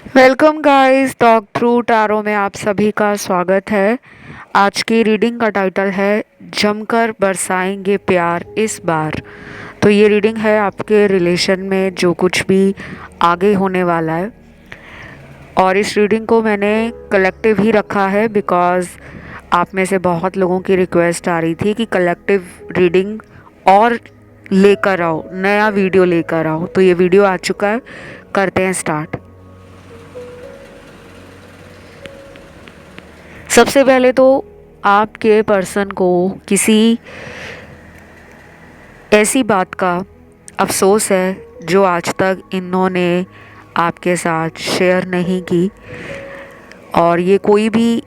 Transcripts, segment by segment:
Welcome guys, talk through tarot में आप सभी का स्वागत है। आज की रीडिंग का टाइटल है जमकर बरसाएंगे प्यार इस बार। तो ये रीडिंग है आपके रिलेशन में जो कुछ भी आगे होने वाला है। और इस रीडिंग को मैंने कलेक्टिव ही रखा है बिकॉज़ आप में से बहुत लोगों की रिक्वेस्ट आ रही थी कि कलेक्टिव रीडिंग और लेकर आओ, नया वीडियो लेकर आओ। तो ये वीडियो आ चुका है, करते हैं स्टार्ट। सबसे पहले तो आपके पर्सन को किसी ऐसी बात का अफसोस है जो आज तक इन्होंने आपके साथ शेयर नहीं की। और ये कोई भी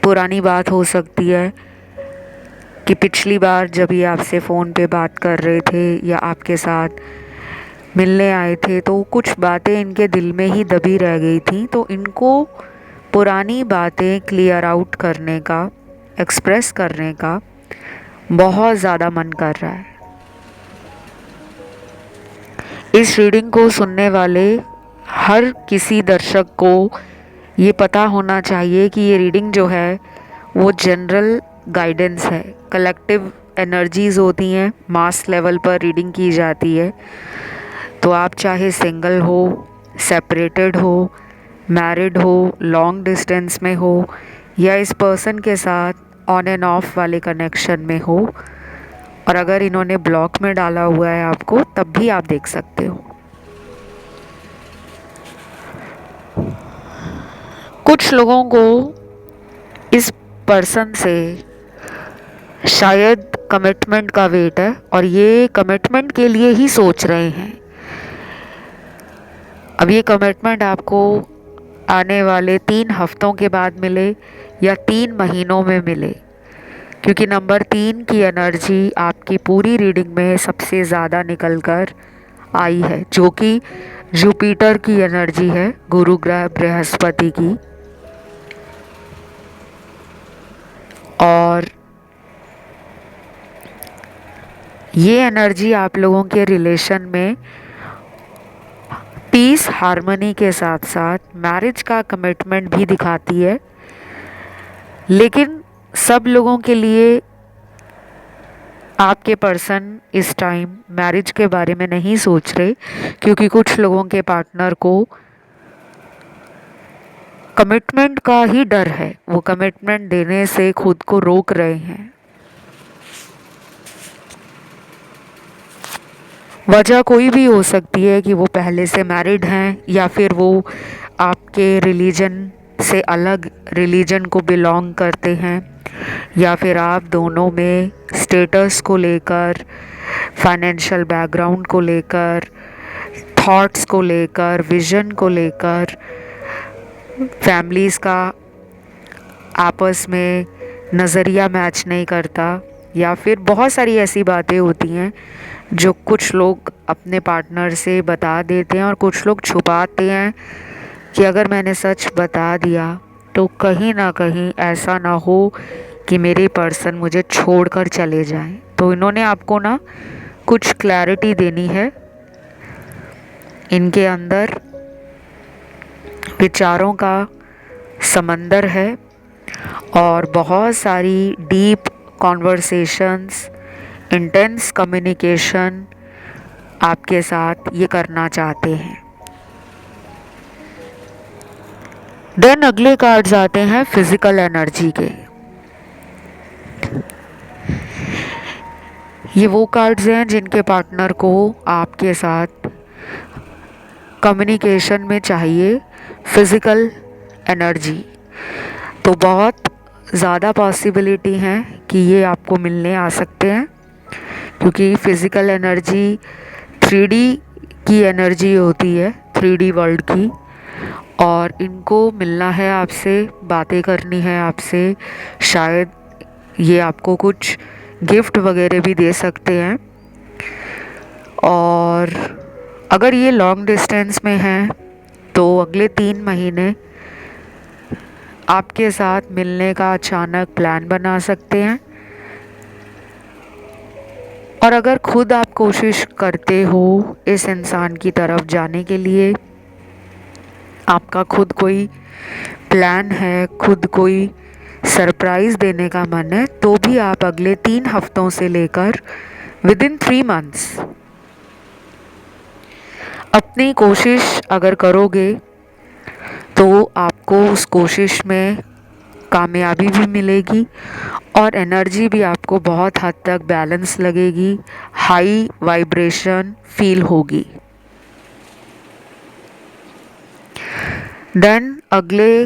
पुरानी बात हो सकती है कि पिछली बार जब ये आपसे फ़ोन पे बात कर रहे थे या आपके साथ मिलने आए थे तो कुछ बातें इनके दिल में ही दबी रह गई थी। तो इनको पुरानी बातें क्लियर आउट करने का, एक्सप्रेस करने का बहुत ज़्यादा मन कर रहा है। इस रीडिंग को सुनने वाले हर किसी दर्शक को ये पता होना चाहिए कि ये रीडिंग जो है वो जनरल गाइडेंस है। कलेक्टिव एनर्जीज़ होती हैं, मास लेवल पर रीडिंग की जाती है। तो आप चाहे सिंगल हो, सेपरेटेड हो, मैरिड हो, लॉन्ग डिस्टेंस में हो या इस पर्सन के साथ ऑन एंड ऑफ वाले कनेक्शन में हो, और अगर इन्होंने ब्लॉक में डाला हुआ है आपको, तब भी आप देख सकते हो। कुछ लोगों को इस पर्सन से शायद कमिटमेंट का वेट है और ये कमिटमेंट के लिए ही सोच रहे हैं। अब ये कमिटमेंट आपको आने वाले 3 हफ्तों के बाद मिले या 3 महीनों में मिले, क्योंकि नंबर 3 की एनर्जी आपकी पूरी रीडिंग में सबसे ज़्यादा निकल कर आई है, जो कि जुपिटर की एनर्जी है, गुरु ग्रह बृहस्पति की। और ये एनर्जी आप लोगों के रिलेशन में पीस, हार्मनी के साथ साथ मैरिज का कमिटमेंट भी दिखाती है। लेकिन सब लोगों के लिए आपके पर्सन इस टाइम मैरिज के बारे में नहीं सोच रहे, क्योंकि कुछ लोगों के पार्टनर को कमिटमेंट का ही डर है। वो कमिटमेंट देने से खुद को रोक रहे हैं। वजह कोई भी हो सकती है कि वो पहले से मैरिड हैं या फिर वो आपके रिलीजन से अलग रिलीजन को बिलोंग करते हैं, या फिर आप दोनों में स्टेटस को लेकर, फाइनेंशियल बैकग्राउंड को लेकर, थॉट्स को लेकर, विजन को लेकर, फैमिलीज़ का आपस में नज़रिया मैच नहीं करता, या फिर बहुत सारी ऐसी बातें होती हैं जो कुछ लोग अपने पार्टनर से बता देते हैं और कुछ लोग छुपाते हैं कि अगर मैंने सच बता दिया तो कहीं ना कहीं ऐसा ना हो कि मेरे पर्सन मुझे छोड़कर चले जाएं। तो इन्होंने आपको ना कुछ क्लैरिटी देनी है। इनके अंदर विचारों का समंदर है और बहुत सारी डीप कॉन्वर्सेशंस, इंटेंस कम्युनिकेशन आपके साथ ये करना चाहते हैं। देन अगले कार्ड्स आते हैं फिजिकल एनर्जी के। ये वो कार्ड्स हैं जिनके पार्टनर को आपके साथ कम्युनिकेशन में चाहिए फिजिकल एनर्जी। तो बहुत ज़्यादा पॉसिबिलिटी हैं कि ये आपको मिलने आ सकते हैं, क्योंकि फिज़िकल एनर्जी 3D की एनर्जी होती है, 3D वर्ल्ड की। और इनको मिलना है आपसे, बातें करनी है आपसे। शायद ये आपको कुछ गिफ्ट वगैरह भी दे सकते हैं। और अगर ये लॉन्ग डिस्टेंस में हैं तो अगले 3 महीने आपके साथ मिलने का अचानक प्लान बना सकते हैं। और अगर खुद आप कोशिश करते हो इस इंसान की तरफ जाने के लिए, आपका खुद कोई प्लान है, खुद कोई सरप्राइज़ देने का मन है, तो भी आप अगले 3 हफ्तों से लेकर विदिन 3 मंथ्स अपनी कोशिश अगर करोगे तो आपको उस कोशिश में कामयाबी भी मिलेगी और एनर्जी भी आपको बहुत हद तक बैलेंस लगेगी, हाई वाइब्रेशन फील होगी। देन अगले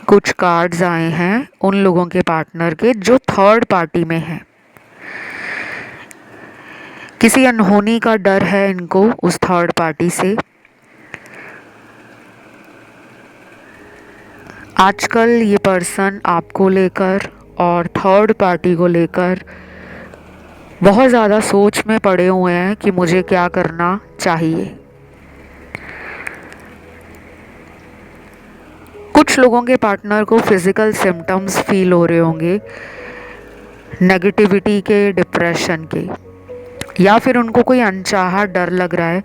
कुछ कार्ड्स आए हैं उन लोगों के पार्टनर के जो थर्ड पार्टी में हैं। किसी अनहोनी का डर है इनको उस थर्ड पार्टी से। आजकल ये पर्सन आपको लेकर और थर्ड पार्टी को लेकर बहुत ज़्यादा सोच में पड़े हुए हैं कि मुझे क्या करना चाहिए। कुछ लोगों के पार्टनर को फिज़िकल सिम्टम्स फील हो रहे होंगे नेगेटिविटी के, डिप्रेशन के, या फिर उनको कोई अनचाहा डर लग रहा है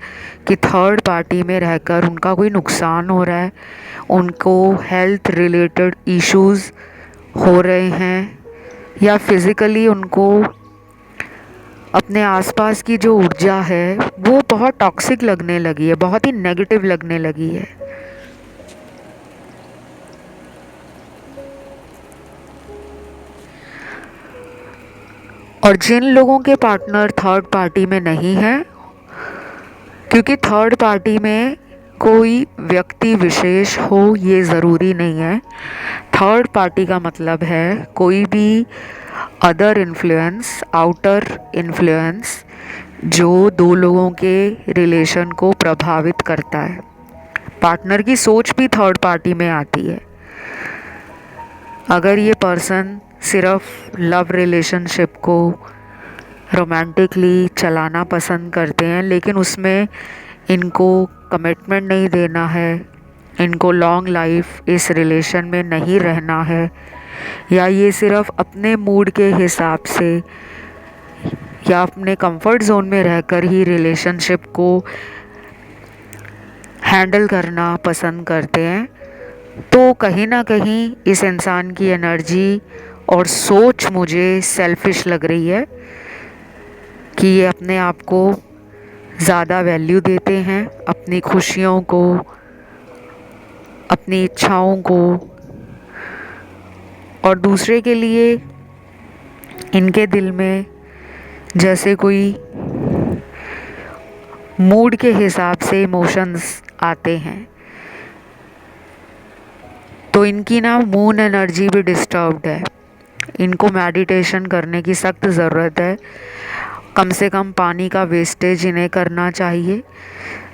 कि थर्ड पार्टी में रहकर उनका कोई नुकसान हो रहा है, उनको हेल्थ रिलेटेड इश्यूज़ हो रहे हैं, या फिज़िकली उनको अपने आसपास की जो ऊर्जा है वो बहुत टॉक्सिक लगने लगी है, बहुत ही नेगेटिव लगने लगी है। और जिन लोगों के पार्टनर थर्ड पार्टी में नहीं है, क्योंकि थर्ड पार्टी में कोई व्यक्ति विशेष हो ये ज़रूरी नहीं है। थर्ड पार्टी का मतलब है कोई भी अदर इन्फ्लुएंस, आउटर इन्फ्लुएंस जो दो लोगों के रिलेशन को प्रभावित करता है। पार्टनर की सोच भी थर्ड पार्टी में आती है। अगर ये पर्सन सिर्फ लव रिलेशनशिप को रोमांटिकली चलाना पसंद करते हैं, लेकिन उसमें इनको कमिटमेंट नहीं देना है, इनको लॉन्ग लाइफ इस रिलेशन में नहीं रहना है, या ये सिर्फ अपने मूड के हिसाब से या अपने कंफर्ट जोन में रहकर ही रिलेशनशिप को हैंडल करना पसंद करते हैं, तो कहीं ना कहीं इस इंसान की एनर्जी और सोच मुझे सेल्फिश लग रही है कि ये अपने आप को ज़्यादा वैल्यू देते हैं, अपनी खुशियों को, अपनी इच्छाओं को, और दूसरे के लिए इनके दिल में जैसे कोई मूड के हिसाब से इमोशंस आते हैं। तो इनकी ना मून एनर्जी भी डिस्टर्ब्ड है। इनको मेडिटेशन करने की सख्त ज़रूरत है। कम से कम पानी का वेस्टेज इन्हें करना चाहिए।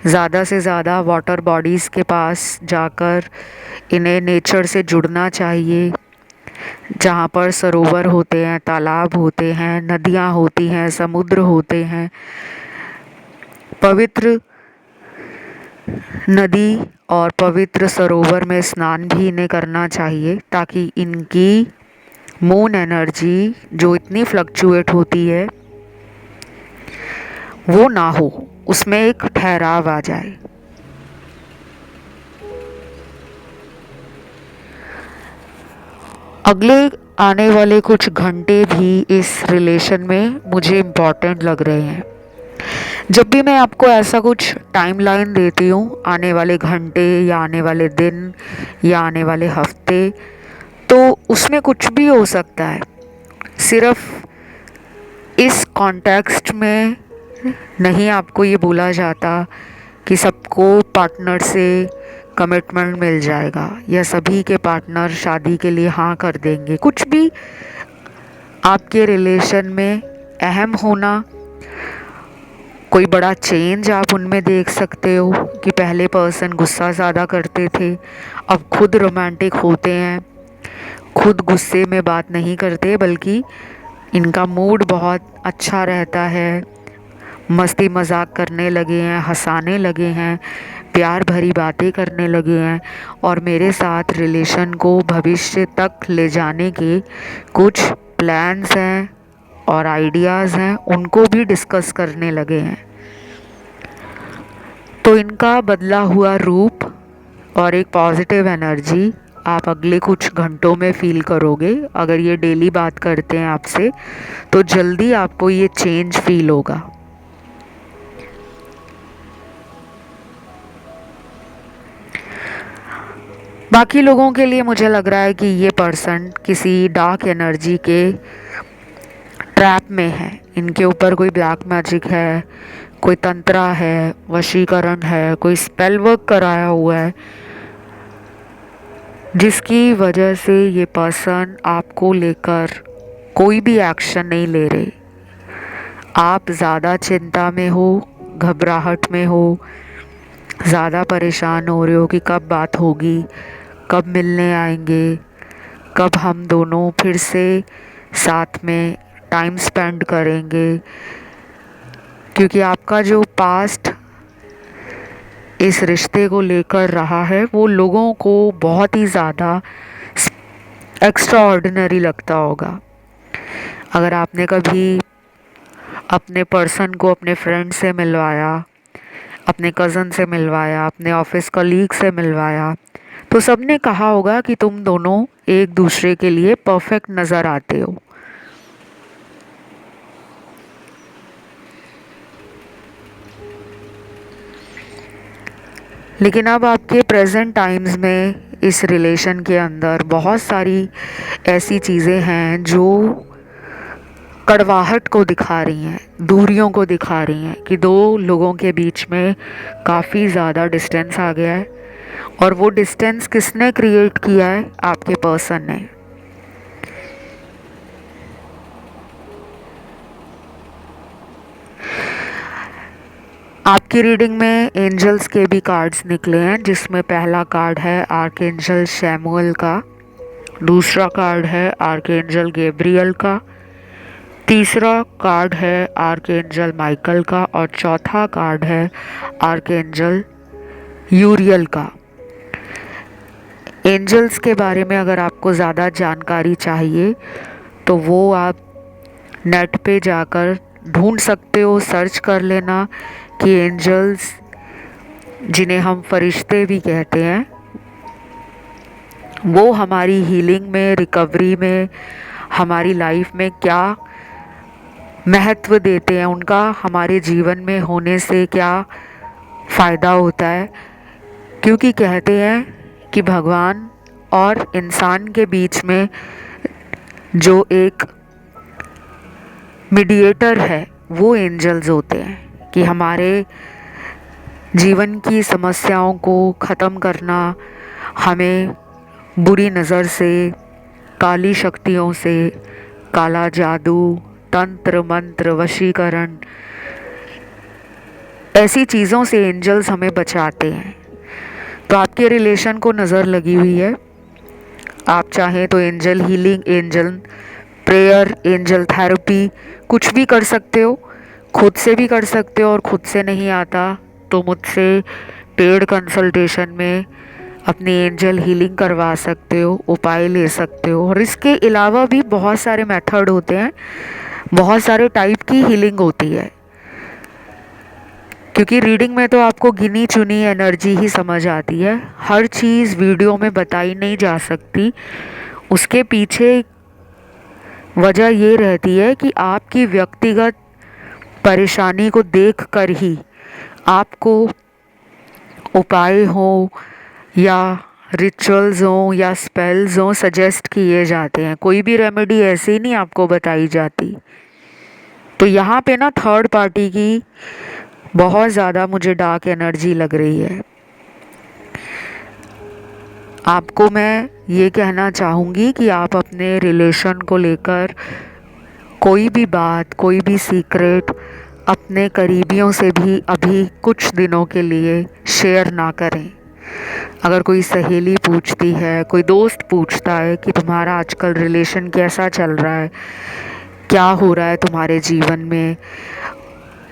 ज़्यादा से ज़्यादा वाटर बॉडीज़ के पास जाकर इन्हें नेचर से जुड़ना चाहिए, जहाँ पर सरोवर होते हैं, तालाब होते हैं, नदियाँ होती हैं, समुद्र होते हैं। पवित्र नदी और पवित्र सरोवर में स्नान भी इन्हें करना चाहिए, ताकि इनकी मून एनर्जी जो इतनी फ्लक्चुएट होती है वो ना हो, उसमें एक ठहराव आ जाए। अगले आने वाले कुछ घंटे भी इस रिलेशन में मुझे इम्पॉर्टेंट लग रहे हैं। जब भी मैं आपको ऐसा कुछ टाइमलाइन देती हूँ, आने वाले घंटे या आने वाले दिन या आने वाले हफ्ते, तो उसमें कुछ भी हो सकता है। सिर्फ इस कॉन्टेक्स्ट में नहीं आपको ये बोला जाता कि सबको पार्टनर से कमिटमेंट मिल जाएगा या सभी के पार्टनर शादी के लिए हाँ कर देंगे। कुछ भी आपके रिलेशन में अहम होना, कोई बड़ा चेंज आप उनमें देख सकते हो कि पहले पर्सन गुस्सा ज़्यादा करते थे, अब खुद रोमांटिक होते हैं, खुद गुस्से में बात नहीं करते, बल्कि इनका मूड बहुत अच्छा रहता है, मस्ती मजाक करने लगे हैं, हंसाने लगे हैं, प्यार भरी बातें करने लगे हैं, और मेरे साथ रिलेशन को भविष्य तक ले जाने के कुछ प्लान्स हैं और आइडियाज़ हैं, उनको भी डिस्कस करने लगे हैं। तो इनका बदला हुआ रूप और एक पॉजिटिव एनर्जी आप अगले कुछ घंटों में फील करोगे। अगर ये डेली बात करते हैं आपसे तो जल्दी आपको ये चेंज फील होगा। बाकी लोगों के लिए मुझे लग रहा है कि ये पर्सन किसी डार्क एनर्जी के ट्रैप में है। इनके ऊपर कोई ब्लैक मैजिक है, कोई तंत्रा है, वशीकरण है, कोई स्पेल वर्क कराया हुआ है, जिसकी वजह से ये पर्सन आपको लेकर कोई भी एक्शन नहीं ले रहे। आप ज़्यादा चिंता में हो, घबराहट में हो, ज़्यादा परेशान हो रहे हो कि कब बात होगी, कब मिलने आएंगे, कब हम दोनों फिर से साथ में टाइम स्पेंड करेंगे। क्योंकि आपका जो पास्ट इस रिश्ते को लेकर रहा है वो लोगों को बहुत ही ज़्यादा एक्स्ट्रा ऑर्डिनरी लगता होगा। अगर आपने कभी अपने पर्सन को अपने फ्रेंड से मिलवाया, अपने कज़न से मिलवाया, अपने ऑफिस कलीग से मिलवाया, तो सबने कहा होगा कि तुम दोनों एक दूसरे के लिए परफेक्ट नज़र आते हो। लेकिन अब आपके प्रेजेंट टाइम्स में इस रिलेशन के अंदर बहुत सारी ऐसी चीज़ें हैं जो कड़वाहट को दिखा रही हैं, दूरियों को दिखा रही हैं कि दो लोगों के बीच में काफ़ी ज़्यादा डिस्टेंस आ गया है। और वो डिस्टेंस किसने क्रिएट किया है? आपके पर्सन ने। आपकी रीडिंग में एंजल्स के भी कार्ड्स निकले हैं, जिसमें पहला कार्ड है आर्कएंजल शैमुअल का, दूसरा कार्ड है आर्कएंजल गैब्रियल का, तीसरा कार्ड है आर्कएंजल माइकल का और चौथा कार्ड है आर्कएंजल यूरियल का। एंजल्स के बारे में अगर आपको ज़्यादा जानकारी चाहिए तो वो आप नेट पे जाकर ढूंढ सकते हो, सर्च कर लेना कि एंजल्स, जिन्हें हम फरिश्ते भी कहते हैं, वो हमारी हीलिंग में, रिकवरी में, हमारी लाइफ में क्या महत्व देते हैं, उनका हमारे जीवन में होने से क्या फ़ायदा होता है। क्योंकि कहते हैं कि भगवान और इंसान के बीच में जो एक मीडिएटर है वो एंजल्स होते हैं, कि हमारे जीवन की समस्याओं को ख़त्म करना, हमें बुरी नज़र से, काली शक्तियों से, काला जादू, तंत्र मंत्र, वशीकरण, ऐसी चीज़ों से एंजल्स हमें बचाते हैं। तो आपके रिलेशन को नज़र लगी हुई है। आप चाहें तो angel healing, angel prayer, angel therapy कुछ भी कर सकते हो, खुद से भी कर सकते हो, और खुद से नहीं आता तो मुझसे पेड कंसल्टेशन में अपनी एंजल हीलिंग करवा सकते हो, उपाय ले सकते हो। और इसके अलावा भी बहुत सारे मेथड होते हैं, बहुत सारे टाइप की हीलिंग होती है। क्योंकि रीडिंग में तो आपको गिनी चुनी एनर्जी ही समझ आती है, हर चीज़ वीडियो में बताई नहीं जा सकती। उसके पीछे वजह ये रहती है कि आपकी व्यक्तिगत परेशानी को देखकर ही आपको उपाय हो या रिचुअल्स हो या स्पेल्स हो सजेस्ट किए जाते हैं। कोई भी रेमेडी ऐसे ही नहीं आपको बताई जाती। तो यहाँ पे ना थर्ड पार्टी की बहुत ज़्यादा मुझे डार्क एनर्जी लग रही है। आपको मैं ये कहना चाहूँगी कि आप अपने रिलेशन को लेकर कोई भी बात, कोई भी सीक्रेट अपने करीबियों से भी अभी कुछ दिनों के लिए शेयर ना करें। अगर कोई सहेली पूछती है, कोई दोस्त पूछता है कि तुम्हारा आजकल रिलेशन कैसा चल रहा है, क्या हो रहा है तुम्हारे जीवन में,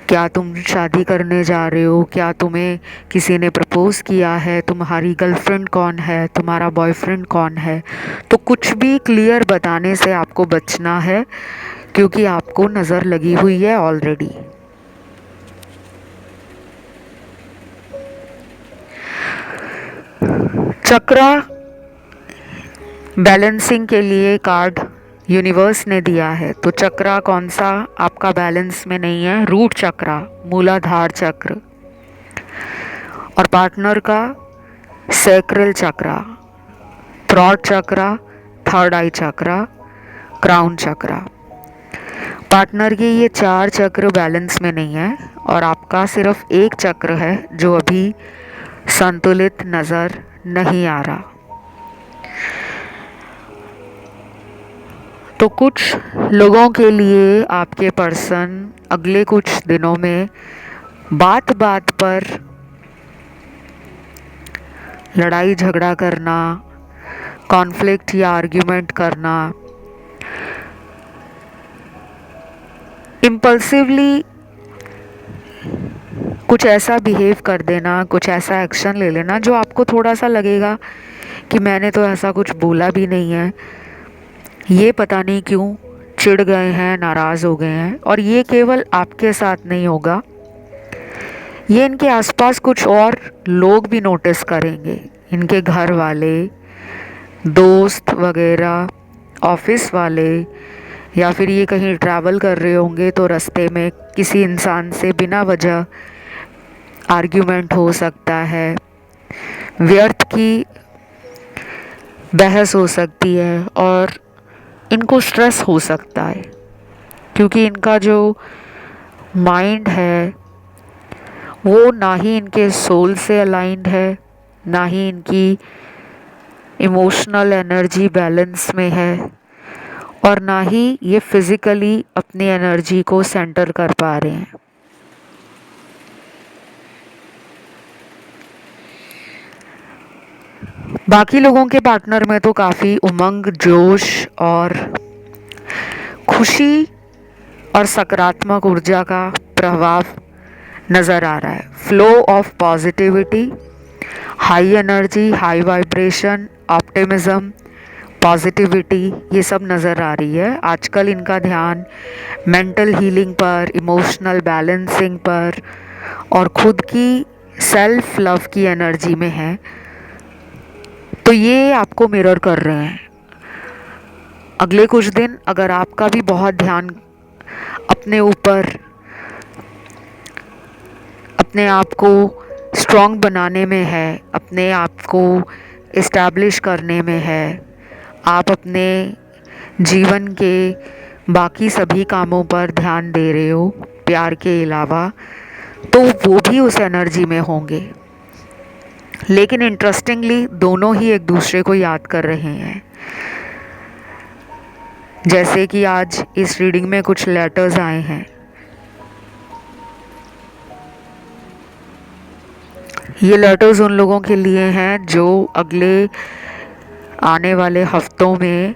क्या तुम शादी करने जा रहे हो, क्या तुम्हें किसी ने प्रपोज़ किया है, तुम्हारी गर्लफ्रेंड कौन है, तुम्हारा बॉयफ्रेंड कौन है, तो कुछ भी क्लियर बताने से आपको बचना है, क्योंकि आपको नज़र लगी हुई है ऑलरेडी। चक्रा बैलेंसिंग के लिए कार्ड यूनिवर्स ने दिया है, तो चक्रा कौन सा आपका बैलेंस में नहीं है? रूट चक्रा, मूलाधार चक्र। और पार्टनर का सैक्रल चक्रा, थ्रॉट चक्रा, थर्ड आई चक्रा, क्राउन चक्रा। पार्टनर के ये 4 चक्र बैलेंस में नहीं है और आपका सिर्फ एक चक्र है जो अभी संतुलित नज़र नहीं आ रहा। तो कुछ लोगों के लिए आपके पर्सन अगले कुछ दिनों में बात बात पर लड़ाई झगड़ा करना, कॉन्फ्लिक्ट या आर्ग्यूमेंट करना, इम्पल्सिवली कुछ ऐसा बिहेव कर देना, कुछ ऐसा एक्शन ले लेना जो आपको थोड़ा सा लगेगा कि मैंने तो ऐसा कुछ बोला भी नहीं है, ये पता नहीं क्यों चिढ़ गए हैं, नाराज़ हो गए हैं। और ये केवल आपके साथ नहीं होगा, ये इनके आसपास कुछ और लोग भी नोटिस करेंगे। इनके घर वाले, दोस्त वगैरह, ऑफिस वाले, या फिर ये कहीं ट्रैवल कर रहे होंगे तो रास्ते में किसी इंसान से बिना वजह आर्ग्यूमेंट हो सकता है, व्यर्थ की बहस हो सकती है और इनको स्ट्रेस हो सकता है क्योंकि इनका जो माइंड है वो ना ही इनके सोल से अलाइंड है, ना ही इनकी इमोशनल एनर्जी बैलेंस में है और ना ही ये फिज़िकली अपनी एनर्जी को सेंटर कर पा रहे हैं। बाकी लोगों के पार्टनर में तो काफ़ी उमंग, जोश और खुशी और सकारात्मक ऊर्जा का प्रभाव नज़र आ रहा है। Flow of positivity, high energy, high vibration, optimism, positivity, ये सब नज़र आ रही है। आजकल इनका ध्यान मेंटल हीलिंग पर, इमोशनल बैलेंसिंग पर और खुद की सेल्फ लव की एनर्जी में है। तो ये आपको मिरर कर रहे हैं। अगले कुछ दिन अगर आपका भी बहुत ध्यान अपने ऊपर, अपने आप को स्ट्रॉन्ग बनाने में है, अपने आप को इस्टेब्लिश करने में है, आप अपने जीवन के बाकी सभी कामों पर ध्यान दे रहे हो प्यार के अलावा, तो वो भी उस एनर्जी में होंगे। लेकिन इंटरेस्टिंगली दोनों ही एक दूसरे को याद कर रहे हैं। जैसे कि आज इस रीडिंग में कुछ लेटर्स आए हैं। ये लेटर्स उन लोगों के लिए हैं जो अगले आने वाले हफ्तों में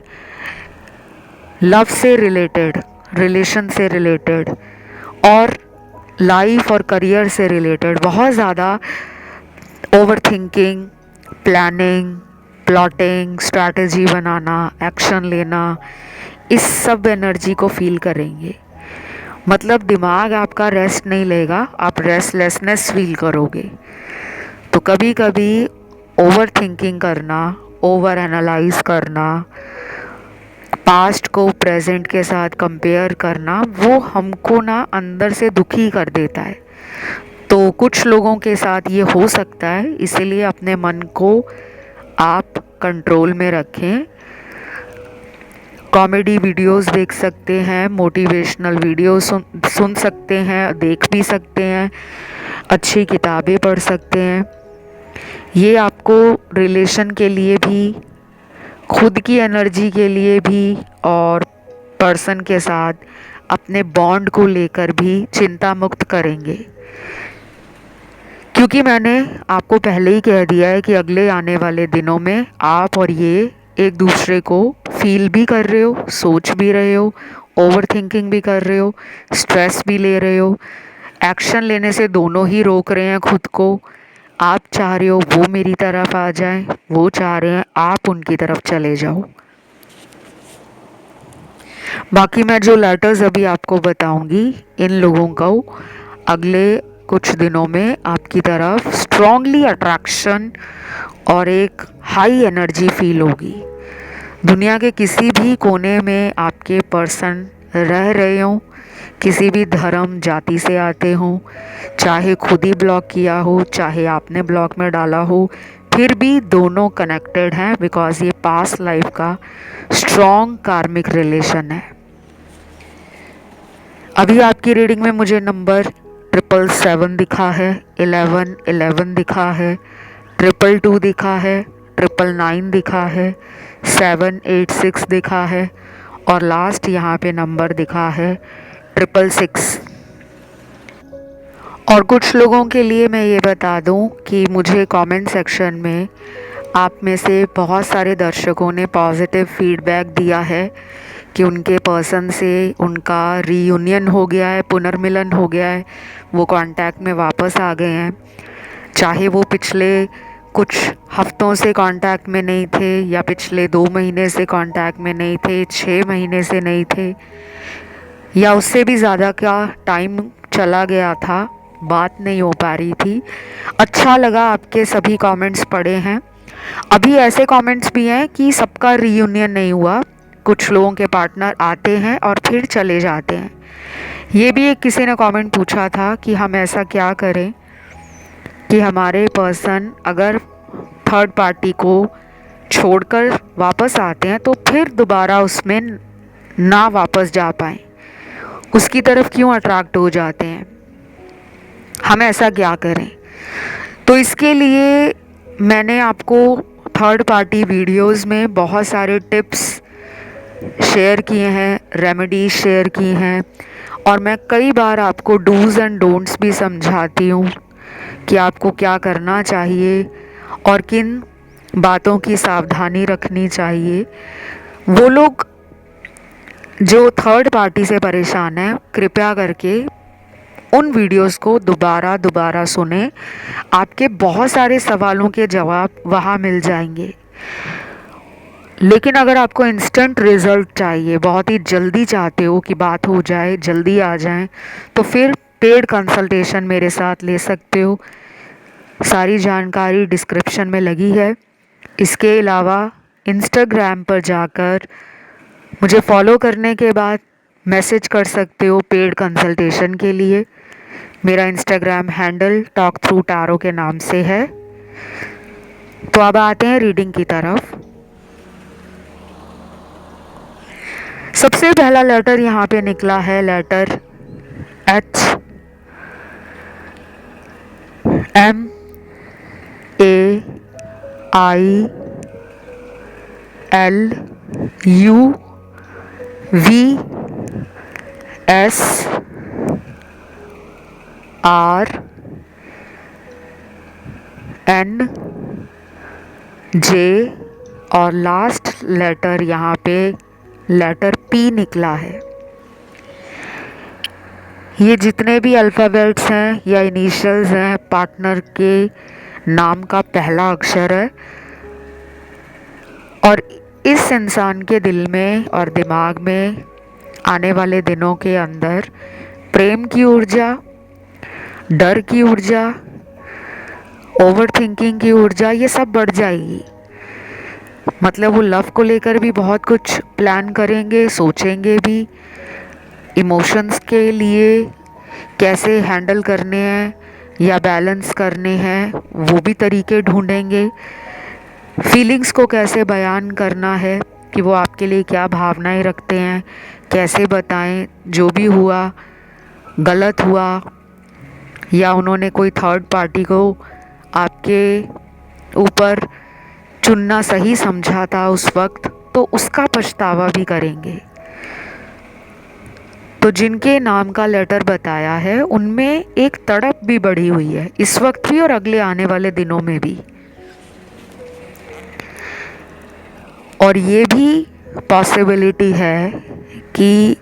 लव से रिलेटेड, रिलेशन से रिलेटेड और लाइफ और करियर से रिलेटेड बहुत ज़्यादा over thinking, planning, plotting, strategy बनाना, एक्शन लेना, इस सब एनर्जी को फील करेंगे। मतलब दिमाग आपका रेस्ट नहीं लेगा, आप रेस्टलेसनेस फील करोगे। तो कभी कभी ओवर थिंकिंग करना, ओवर एनालाइज करना, पास्ट को प्रेजेंट के साथ कंपेयर करना, वो हमको ना अंदर से दुखी कर देता है। तो कुछ लोगों के साथ ये हो सकता है, इसीलिए अपने मन को आप कंट्रोल में रखें। कॉमेडी वीडियोस देख सकते हैं, मोटिवेशनल वीडियोस सुन सकते हैं, देख भी सकते हैं, अच्छी किताबें पढ़ सकते हैं। ये आपको रिलेशन के लिए भी, खुद की एनर्जी के लिए भी और पर्सन के साथ अपने बॉन्ड को लेकर भी चिंता मुक्त करेंगे। क्योंकि मैंने आपको पहले ही कह दिया है कि अगले आने वाले दिनों में आप और ये एक दूसरे को फील भी कर रहे हो, सोच भी रहे हो, ओवर थिंकिंग भी कर रहे हो, स्ट्रेस भी ले रहे हो। एक्शन लेने से दोनों ही रोक रहे हैं खुद को। आप चाह रहे हो वो मेरी तरफ आ जाए, वो चाह रहे हैं आप उनकी तरफ चले जाओ। बाकी मैं जो लेटर्स अभी आपको बताऊंगी, इन लोगों को अगले कुछ दिनों में आपकी तरफ स्ट्रॉन्गली अट्रैक्शन और एक हाई एनर्जी फील होगी। दुनिया के किसी भी कोने में आपके पर्सन रह रहे हों, किसी भी धर्म जाति से आते हों, चाहे खुद ही ब्लॉक किया हो चाहे आपने ब्लॉक में डाला हो, फिर भी दोनों कनेक्टेड हैं बिकॉज ये पास्ट लाइफ का स्ट्रॉन्ग कार्मिक रिलेशन है। अभी आपकी रीडिंग में मुझे नंबर 777 दिखा है, 1111 दिखा है, 222 दिखा है, 999 दिखा है, 786 दिखा है और लास्ट यहाँ पे नंबर दिखा है 666। और कुछ लोगों के लिए मैं ये बता दूं कि मुझे कमेंट सेक्शन में आप में से बहुत सारे दर्शकों ने पॉजिटिव फीडबैक दिया है कि उनके पर्सन से उनका रीयूनियन हो गया है, पुनर्मिलन हो गया है, वो कांटेक्ट में वापस आ गए हैं। चाहे वो पिछले कुछ हफ्तों से कांटेक्ट में नहीं थे या पिछले 2 महीने से कांटेक्ट में नहीं थे, 6 महीने से नहीं थे या उससे भी ज़्यादा का टाइम चला गया था, बात नहीं हो पा रही थी। अच्छा लगा, आपके सभी कमेंट्स पढ़े हैं। अभी ऐसे कमेंट्स भी हैं कि सबका रीयूनियन नहीं हुआ, कुछ लोगों के पार्टनर आते हैं और फिर चले जाते हैं। ये भी एक किसी ने कमेंट पूछा था कि हम ऐसा क्या करें कि हमारे पर्सन अगर थर्ड पार्टी को छोड़कर वापस आते हैं तो फिर दोबारा उसमें ना वापस जा पाएँ, उसकी तरफ क्यों अट्रैक्ट हो जाते हैं, हम ऐसा क्या करें। तो इसके लिए मैंने आपको थर्ड पार्टी वीडियोस में बहुत सारे टिप्स शेयर किए हैं, रेमेडीज शेयर की हैं और मैं कई बार आपको डूज़ एंड डोंट्स भी समझाती हूँ कि आपको क्या करना चाहिए और किन बातों की सावधानी रखनी चाहिए। वो लोग जो थर्ड पार्टी से परेशान हैं, कृपया करके उन वीडियोस को दोबारा सुने, आपके बहुत सारे सवालों के जवाब वहाँ मिल जाएंगे। लेकिन अगर आपको इंस्टेंट रिज़ल्ट चाहिए, बहुत ही जल्दी चाहते हो कि बात हो जाए, जल्दी आ जाए, तो फिर पेड कंसल्टेशन मेरे साथ ले सकते हो। सारी जानकारी डिस्क्रिप्शन में लगी है। इसके अलावा इंस्टाग्राम पर जाकर मुझे फॉलो करने के बाद मैसेज कर सकते हो पेड कंसल्टेशन के लिए। मेरा Instagram handle talk through tarot के नाम से है। तो अब आते हैं रीडिंग की तरफ। सबसे पहला लेटर यहाँ पे निकला है letter H, M A I L U V S R N J और लास्ट लेटर यहाँ पे लेटर P निकला है। ये जितने भी अल्फ़ाबेट्स हैं या इनिशियल्स हैं, पार्टनर के नाम का पहला अक्षर है और इस इंसान के दिल में और दिमाग में आने वाले दिनों के अंदर प्रेम की ऊर्जा, डर की ऊर्जा, ओवर थिंकिंग की ऊर्जा, ये सब बढ़ जाएगी। मतलब वो लव को लेकर भी बहुत कुछ प्लान करेंगे, सोचेंगे भी, इमोशंस के लिए कैसे हैंडल करने हैं या बैलेंस करने हैं वो भी तरीके ढूंढेंगे। फीलिंग्स को कैसे बयान करना है कि वो आपके लिए क्या भावनाएं रखते हैं, कैसे बताएं जो भी हुआ, गलत हुआ या उन्होंने कोई थर्ड पार्टी को आपके ऊपर चुनना सही समझा था उस वक्त, तो उसका पछतावा भी करेंगे। तो जिनके नाम का लेटर बताया है उनमें एक तड़प भी बढ़ी हुई है, इस वक्त भी और अगले आने वाले दिनों में भी। और ये भी पॉसिबिलिटी है कि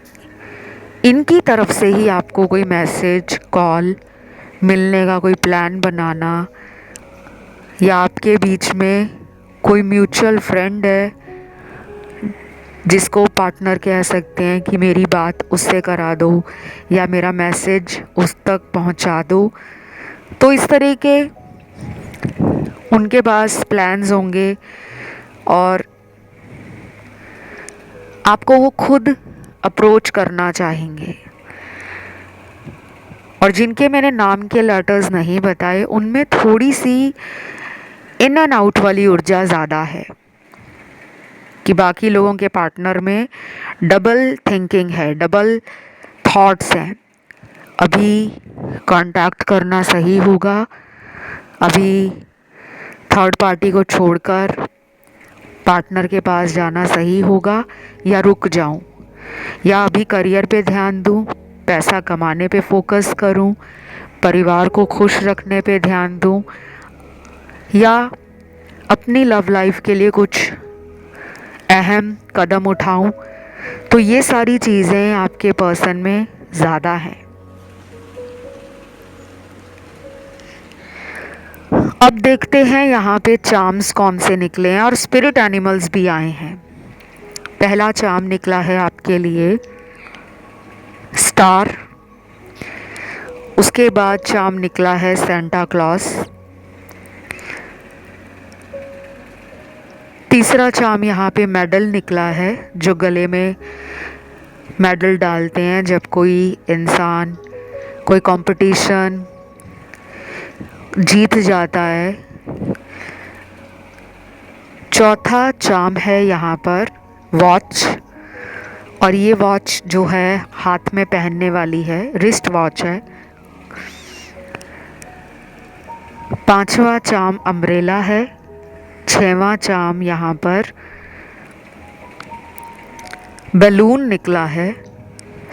इनकी तरफ से ही आपको कोई मैसेज, कॉल, मिलने का कोई प्लान बनाना या आपके बीच में कोई म्यूचुअल फ्रेंड है जिसको पार्टनर कह सकते हैं कि मेरी बात उससे करा दो या मेरा मैसेज उस तक पहुंचा दो, तो इस तरह के उनके पास प्लान्स होंगे और आपको वो खुद अप्रोच करना चाहेंगे। और जिनके मैंने नाम के लेटर्स नहीं बताए उनमें थोड़ी सी इन एंड आउट वाली ऊर्जा ज़्यादा है कि बाकी लोगों के पार्टनर में डबल थिंकिंग है, डबल थॉट्स हैं। अभी कांटेक्ट करना सही होगा, अभी थर्ड पार्टी को छोड़कर पार्टनर के पास जाना सही होगा, या रुक जाऊं, या अभी करियर पे ध्यान दूं, पैसा कमाने पे फोकस करूं, परिवार को खुश रखने पे ध्यान दूं, या अपनी लव लाइफ के लिए कुछ अहम कदम उठाऊं। तो ये सारी चीज़ें आपके पर्सन में ज़्यादा हैं। अब देखते हैं यहाँ पे चार्म्स कौन से निकले हैं और स्पिरिट एनिमल्स भी आए हैं। पहला चार्म निकला है आपके लिए स्टार, उसके बाद चार्म निकला है सेंटा क्लॉस, तीसरा चार्म यहाँ पे मेडल निकला है, जो गले में मेडल डालते हैं जब कोई इंसान कोई कंपटीशन जीत जाता है। चौथा चार्म है यहाँ पर वॉच, और ये वॉच जो है हाथ में पहनने वाली है, रिस्ट वॉच है। पांचवा चार्म अम्ब्रेला है। छठवां चार्म यहाँ पर बैलून निकला है।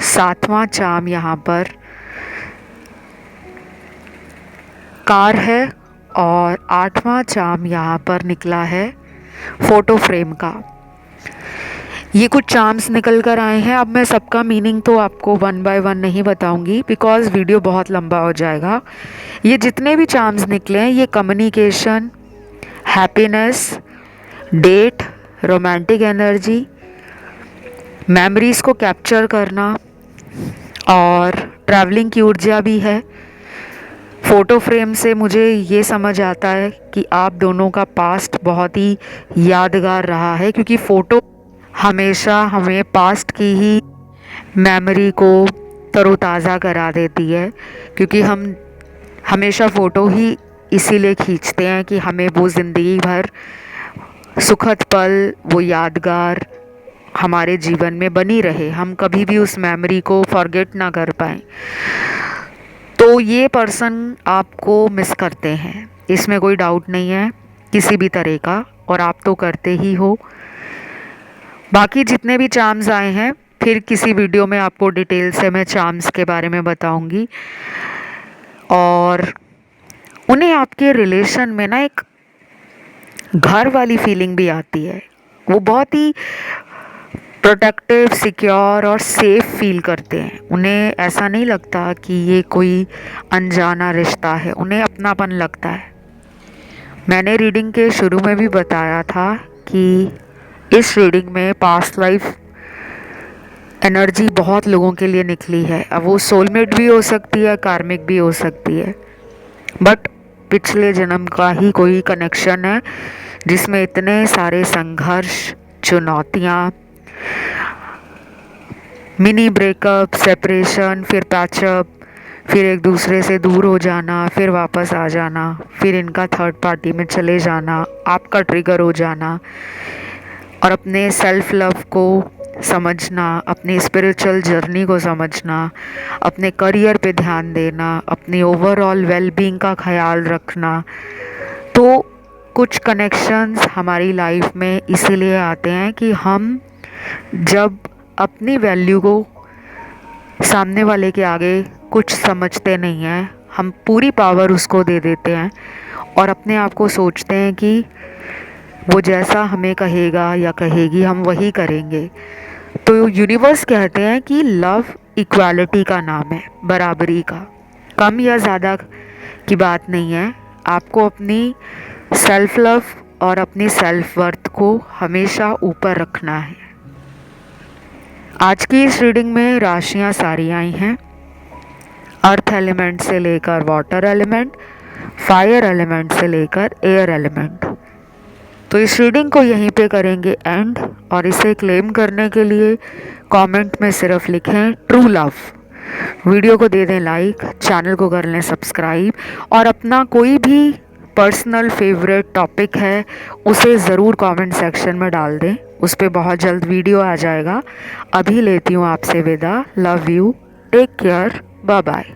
सातवां चार्म यहाँ पर कार है, और आठवां चार्म यहाँ पर निकला है फोटो फ्रेम का। ये कुछ चार्म्स निकल कर आए हैं। अब मैं सबका मीनिंग तो आपको वन बाय वन नहीं बताऊंगी बिकॉज़ वीडियो बहुत लंबा हो जाएगा। ये जितने भी चार्म्स निकले हैं ये communication, happiness, date, romantic energy, memories को कैप्चर करना, और ट्रैवलिंग की ऊर्जा भी है। फ़ोटो फ्रेम से मुझे ये समझ आता है कि आप दोनों का पास्ट बहुत ही यादगार रहा है, क्योंकि फ़ोटो हमेशा हमें पास्ट की ही मेमोरी को तरोताज़ा करा देती है। क्योंकि हम हमेशा फ़ोटो ही इसीलिए खींचते हैं कि हमें वो ज़िंदगी भर सुखद पल, वो यादगार हमारे जीवन में बनी रहे, हम कभी भी उस मेमोरी को फॉरगेट ना कर पाएँ। तो ये पर्सन आपको मिस करते हैं, इसमें कोई डाउट नहीं है किसी भी तरह का, और आप तो करते ही हो। बाकी जितने भी चार्म्स आए हैं फिर किसी वीडियो में आपको डिटेल से मैं चार्म्स के बारे में बताऊंगी। और उन्हें आपके रिलेशन में ना एक घर वाली फीलिंग भी आती है। वो बहुत ही प्रोटेक्टिव, सिक्योर और सेफ फील करते हैं। उन्हें ऐसा नहीं लगता कि ये कोई अनजाना रिश्ता है, उन्हें अपनापन लगता है। मैंने रीडिंग के शुरू में भी बताया था कि इस रीडिंग में पास्ट लाइफ एनर्जी बहुत लोगों के लिए निकली है। अब वो सोलमेट भी हो सकती है, कार्मिक भी हो सकती है, बट पिछले जन्म का ही कोई कनेक्शन है जिसमें इतने सारे संघर्ष, चुनौतियाँ, मिनी ब्रेकअप, सेपरेशन, फिर पैचअप, फिर एक दूसरे से दूर हो जाना, फिर वापस आ जाना, फिर इनका थर्ड पार्टी में चले जाना, आपका ट्रिगर हो जाना, और अपने सेल्फ लव को समझना, अपनी स्पिरिचुअल जर्नी को समझना, अपने करियर पे ध्यान देना, अपनी ओवरऑल वेलबींग का ख्याल रखना। तो कुछ कनेक्शंस हमारी लाइफ में इसीलिए आते हैं कि हम जब अपनी वैल्यू को सामने वाले के आगे कुछ समझते नहीं हैं, हम पूरी पावर उसको दे देते हैं और अपने आप को सोचते हैं कि वो जैसा हमें कहेगा या कहेगी हम वही करेंगे। तो यूनिवर्स कहते हैं कि लव इक्वालिटी का नाम है, बराबरी का। कम या ज़्यादा की बात नहीं है। आपको अपनी सेल्फ लव और अपनी सेल्फ वर्थ को हमेशा ऊपर रखना है। आज की इस रीडिंग में राशियां सारी आई हैं। अर्थ एलिमेंट से लेकर वाटर एलिमेंट, फायर एलिमेंट से लेकर एयर एलिमेंट। तो इस रीडिंग को यहीं पे करेंगे एंड, और इसे क्लेम करने के लिए कमेंट में सिर्फ लिखें ट्रू लव। वीडियो को दे दें लाइक, चैनल को कर लें सब्सक्राइब, और अपना कोई भी पर्सनल फेवरेट टॉपिक है उसे ज़रूर कमेंट सेक्शन में डाल दें, उस पर बहुत जल्द वीडियो आ जाएगा। अभी लेती हूँ आपसे विदा। Love you, take care, bye bye.